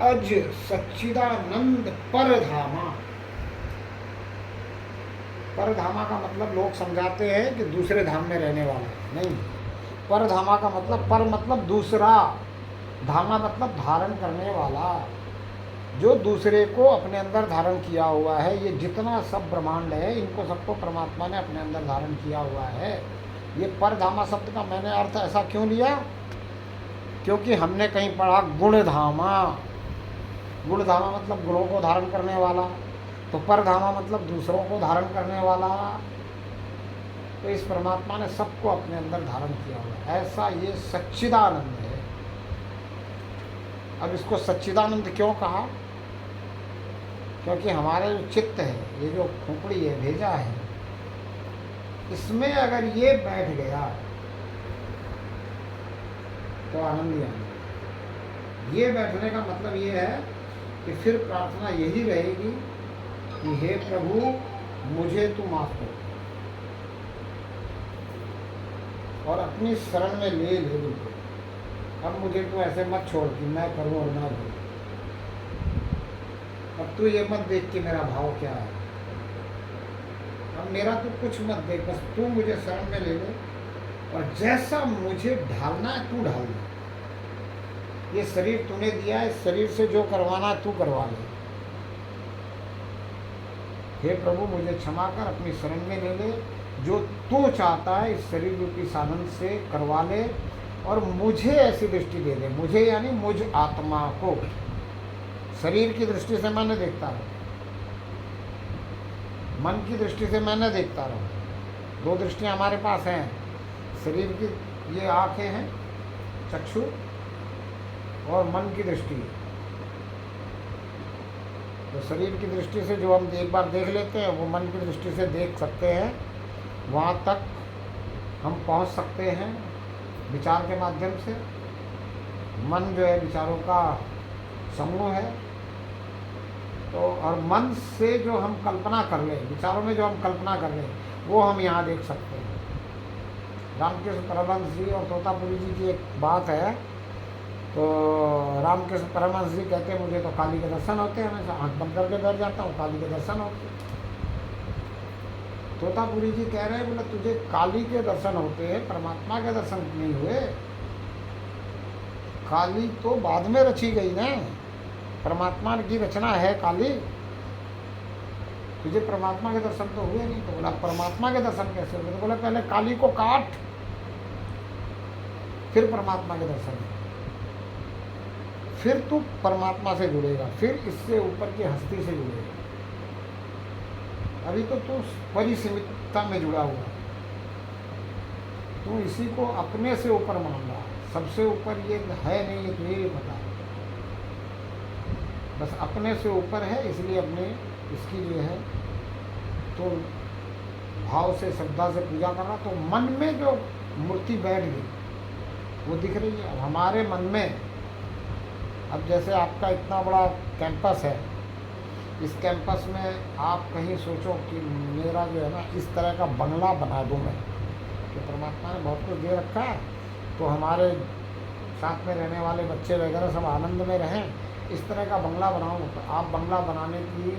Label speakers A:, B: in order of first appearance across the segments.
A: अज सच्चिदानंद परधामा। परधामा का मतलब लोग समझाते हैं कि दूसरे धाम में रहने वाला, नहीं। परधामा का मतलब, पर मतलब दूसरा, धामा मतलब धारण करने वाला, जो दूसरे को अपने अंदर धारण किया हुआ है। ये जितना सब ब्रह्मांड है, इनको सबको परमात्मा ने अपने अंदर धारण किया हुआ है। ये परधामा शब्द का मैंने अर्थ ऐसा क्यों लिया, क्योंकि हमने कहीं पढ़ा गुणधामा। गुणधामा मतलब गुणों को धारण करने वाला, तो परधामा मतलब दूसरों को धारण करने वाला। तो इस परमात्मा ने सबको अपने अंदर धारण किया हुआ है, ऐसा ये सच्चिदानंद है। अब इसको सच्चिदानंद क्यों कहा, क्योंकि हमारे जो चित्त है, ये जो खोपड़ी है, भेजा है, इसमें अगर ये बैठ गया तो आनंद ही आनंद। ये बैठने का मतलब ये है कि फिर प्रार्थना यही रहेगी कि हे प्रभु मुझे तू माफ कर, और अपनी शरण में ले बिल्कुल। अब मुझे तो ऐसे मत छोड़ कि मैं करूं और ना करूं। अब तू ये मत देख कि मेरा भाव क्या है, अब मेरा तो कुछ मत देख, बस तू मुझे शरण में ले ले, और जैसा मुझे ढालना है तू ढाल दे। ये शरीर तूने दिया है, इस शरीर से जो करवाना है तू करवा ले। हे प्रभु मुझे क्षमा कर, अपनी शरण में ले ले, जो तू चाहता है इस शरीर रूपी साधन से करवा ले, और मुझे ऐसी दृष्टि दे दे। मुझे यानी मुझ आत्मा को, शरीर की दृष्टि से मैं न देखता रहूं, मन की दृष्टि से मैं न देखता रहूं। दो दृष्टियां हमारे पास हैं, शरीर की ये आंखें हैं, चक्षु, और मन की दृष्टि। तो शरीर की दृष्टि से जो हम एक बार देख लेते हैं, वो मन की दृष्टि से देख सकते हैं, वहाँ तक हम पहुँच सकते हैं विचार के माध्यम से। मन जो है विचारों का समूह है, तो और मन से जो हम कल्पना कर लें, विचारों में जो हम कल्पना कर लें, वो हम यहाँ देख सकते हैं। रामकृष्ण परमहंस जी और तोतापुरी जी की एक बात है, तो रामकृष्ण परमहंस जी कहते हैं मुझे तो काली के दर्शन होते हैं, हमेशा आँख बंद करके बैठ जाता हूँ, काली के दर्शन होते हैं। तोतापुरी जी कह रहे हैं, बोले तुझे काली के दर्शन होते हैं, परमात्मा के दर्शन नहीं हुए। काली तो बाद में रची गई ना, परमात्मा की रचना है काली। तुझे परमात्मा के दर्शन तो हुए नहीं। तो बोला परमात्मा के दर्शन कैसे हुए, तो बोला पहले काली को काट, फिर परमात्मा के दर्शन, फिर तू परमात्मा से जुड़ेगा, फिर इससे ऊपर की हस्ती से जुड़ेगा। अभी तो तू परिसीमितता में जुड़ा हुआ, तू इसी को अपने से ऊपर मान रहा है। सबसे ऊपर ये है नहीं, ये तुझे पता है, बस अपने से ऊपर है, इसलिए अपने इसकी जो है तो भाव से, श्रद्धा से पूजा कर रहा। तो मन में जो मूर्ति बैठ गई वो दिख रही है। अब हमारे मन में, अब जैसे आपका इतना बड़ा कैंपस है, इस कैंपस में आप कहीं सोचो कि मेरा जो है ना इस तरह का बंगला बना दूं मैं, तो परमात्मा ने बहुत कुछ दे रखा है, तो हमारे साथ में रहने वाले बच्चे वगैरह सब आनंद में रहें, इस तरह का बंगला बनाऊं। तो आप बंगला बनाने की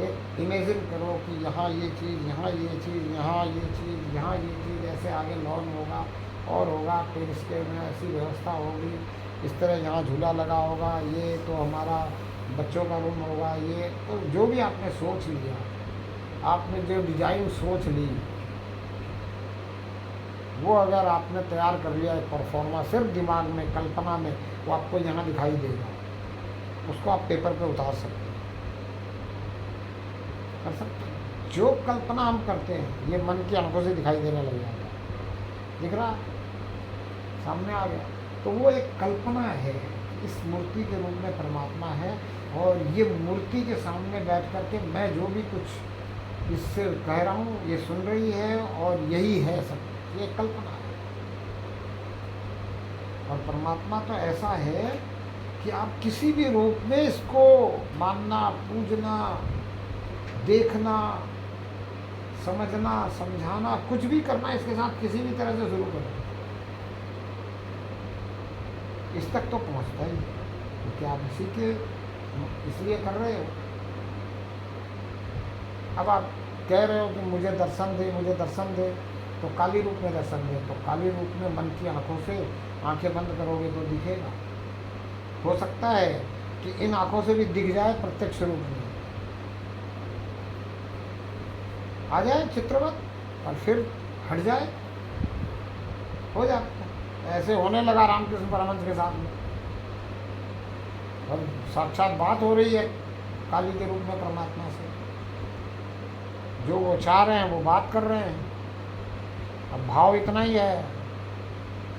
A: एक इमेजिन करो कि यहाँ ये चीज़, यहाँ ये चीज़, यहाँ ये चीज़, यहाँ ये चीज़, ऐसे आगे लॉन होगा और होगा, फिर इसके में ऐसी व्यवस्था होगी, इस तरह यहाँ झूला लगा होगा, ये तो हमारा बच्चों का रूम होगा, ये तो जो भी आपने सोच लिया, आपने जो डिजाइन सोच ली, वो अगर आपने तैयार कर लिया एक परफॉर्मा, सिर्फ दिमाग में, कल्पना में, वो आपको यहाँ दिखाई देगा। उसको आप पेपर पे उतार सकते हैं, कर सकते हैं। जो कल्पना हम करते हैं, ये मन की आंखों से दिखाई देने लग जाएगा, दिख रहा, सामने आ गया, तो वो एक कल्पना है। इस मूर्ति के रूप में परमात्मा है, और ये मूर्ति के सामने बैठ कर के मैं जो भी कुछ इससे कह रहा हूँ, ये सुन रही है, और यही है सब, ये कल्पना है। और परमात्मा तो ऐसा है कि आप किसी भी रूप में इसको मानना, पूजना, देखना, समझना, समझाना, कुछ भी करना, इसके साथ किसी भी तरह से शुरू करो, इस तक तो पहुंचता ही, क्योंकि आप इसी के इसलिए कर रहे हो। अब आप कह रहे हो कि मुझे दर्शन दे, मुझे दर्शन दे, तो काली रूप में दर्शन दे। तो काली रूप में मन की आंखों से आंखें बंद करोगे तो दिखेगा। हो सकता है कि इन आंखों से भी दिख जाए प्रत्यक्ष रूप में, आ जाए चित्रवत, और फिर हट जाए, हो जाता है। ऐसे होने लगा रामकृष्ण परमहंस के साथ में, और साक्षात बात हो रही है काली के रूप में परमात्मा से। जो वो चाह रहे हैं वो बात कर रहे हैं। अब भाव इतना ही है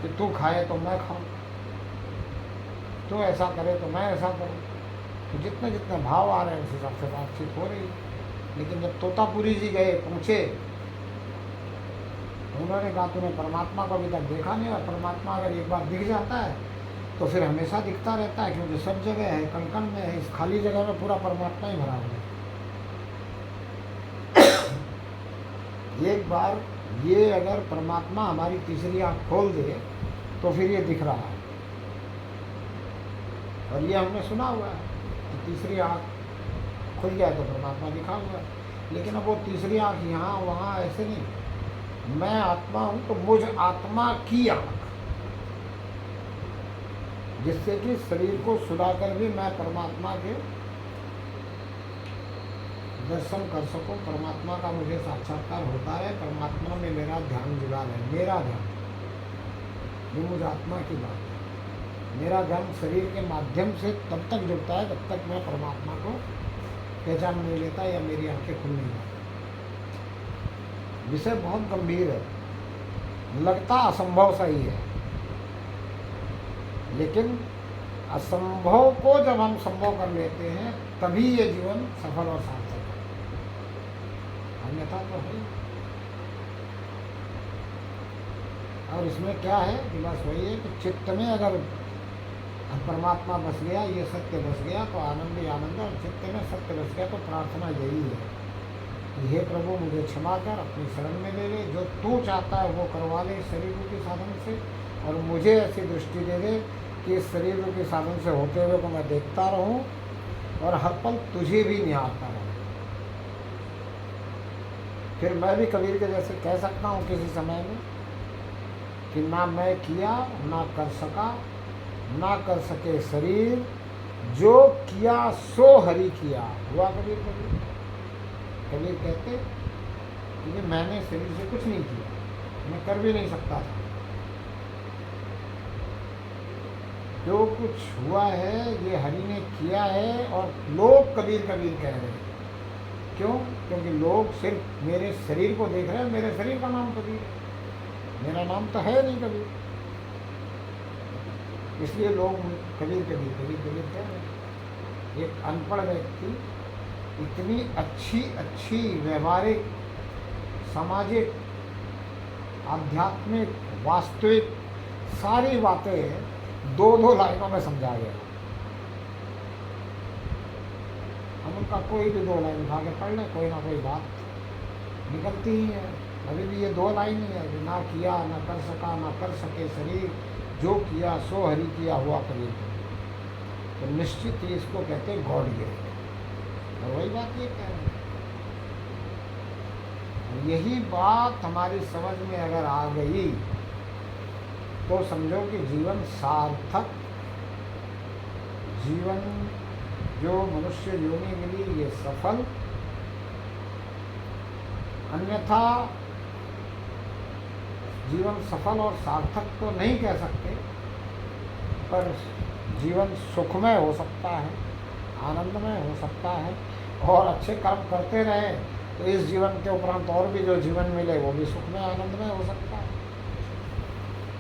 A: कि तू खाए तो मैं खाऊं, तू ऐसा करे तो मैं ऐसा करूं। तो जितने जितने भाव आ रहे हैं उस हिसाब से बातचीत हो रही है। लेकिन जब तोतापुरी जी गए, पूछे, उन्होंने कहा तूने परमात्मा को अभी तक देखा नहीं, और परमात्मा अगर एक बार दिख जाता है तो फिर हमेशा दिखता रहता है, क्योंकि सब जगह है, कण कण में है। इस खाली जगह में पूरा परमात्मा ही भरा हुआ है। एक बार ये अगर परमात्मा हमारी तीसरी आँख खोल दे तो फिर ये दिख रहा है। और ये हमने सुना हुआ है कि तीसरी आँख खुल जाए तो परमात्मा दिखा हुआ है। लेकिन अब वो तीसरी आँख यहाँ वहाँ ऐसे नहीं। मैं आत्मा हूँ तो मुझ आत्मा की आँख, जिससे कि शरीर को सुलाकर भी मैं परमात्मा के दर्शन कर सकूं। परमात्मा का मुझे साक्षात्कार होता है, परमात्मा में मेरा ध्यान जुड़ा है। मेरा ध्यान, ये मुझ आत्मा की बात है। मेरा ध्यान शरीर के माध्यम से तब तक जुड़ता है जब तक मैं परमात्मा को पहचान नहीं लेता या मेरी आंखें खुल नहीं जाती। विषय बहुत गंभीर है, लगता असंभव सा ही है, लेकिन असंभव को जब हम संभव कर लेते हैं तभी ये जीवन सफल और सार्थक है। अन्यथा तो है। और इसमें क्या है कि बस वही है कि चित्त में अगर परमात्मा बस गया, ये सत्य बस गया तो आनंद ही आनंद है। और चित्त में सत्य बस गया तो प्रार्थना यही है कि हे प्रभु मुझे क्षमा कर, अपनी शरण में ले ले, जो तू चाहता है वो करवा ले इस शरीर के साधन से। और मुझे ऐसी दृष्टि दे दे कि इस शरीर के साधन से होते हुए को मैं देखता रहूं और हर पल तुझे भी निहारता रहूं। फिर मैं भी कबीर के जैसे कह सकता हूँ किसी समय में कि ना मैं किया ना कर सका, ना कर सके शरीर, जो किया सो हरि किया। हुआ कबीर कबीर कबीर कहते कि मैंने शरीर से कुछ नहीं किया, मैं कर भी नहीं सकता था। जो कुछ हुआ है ये हरि ने किया है। और लोग कबीर कबीर कह रहे हैं, क्यों? क्योंकि लोग सिर्फ मेरे शरीर को देख रहे हैं। मेरे शरीर का नाम कबीर है, मेरा नाम तो है नहीं कबीर, इसलिए लोग कबीर कबीर कबीर कबीर कह रहे हैं। एक अनपढ़ व्यक्ति इतनी अच्छी अच्छी व्यवहारिक, सामाजिक, आध्यात्मिक, वास्तविक सारी बातें दो दो लाइनों में समझा गया। हम उनका कोई भी दो लाइन उठा के पढ़ लें, कोई ना कोई बात निकलती ही है। अभी भी ये दो लाइन ही है कि ना किया ना कर सका ना कर सके शरीर, जो किया सो हरि किया। हुआ कबीर तो निश्चित ही इसको कहते हैं गॉड गिफ्ट। और वही बात ये कह रहे हैं। यही बात हमारी समझ में अगर आ गई तो समझो कि जीवन सार्थक, जीवन जो मनुष्य योनि मिली ये सफल। अन्यथा जीवन सफल और सार्थक तो नहीं कह सकते, पर जीवन सुखमय हो सकता है, आनंदमय हो सकता है। और अच्छे कर्म करते रहे तो इस जीवन के उपरांत और भी जो जीवन मिले वो भी सुखमय आनंदमय हो सकता है।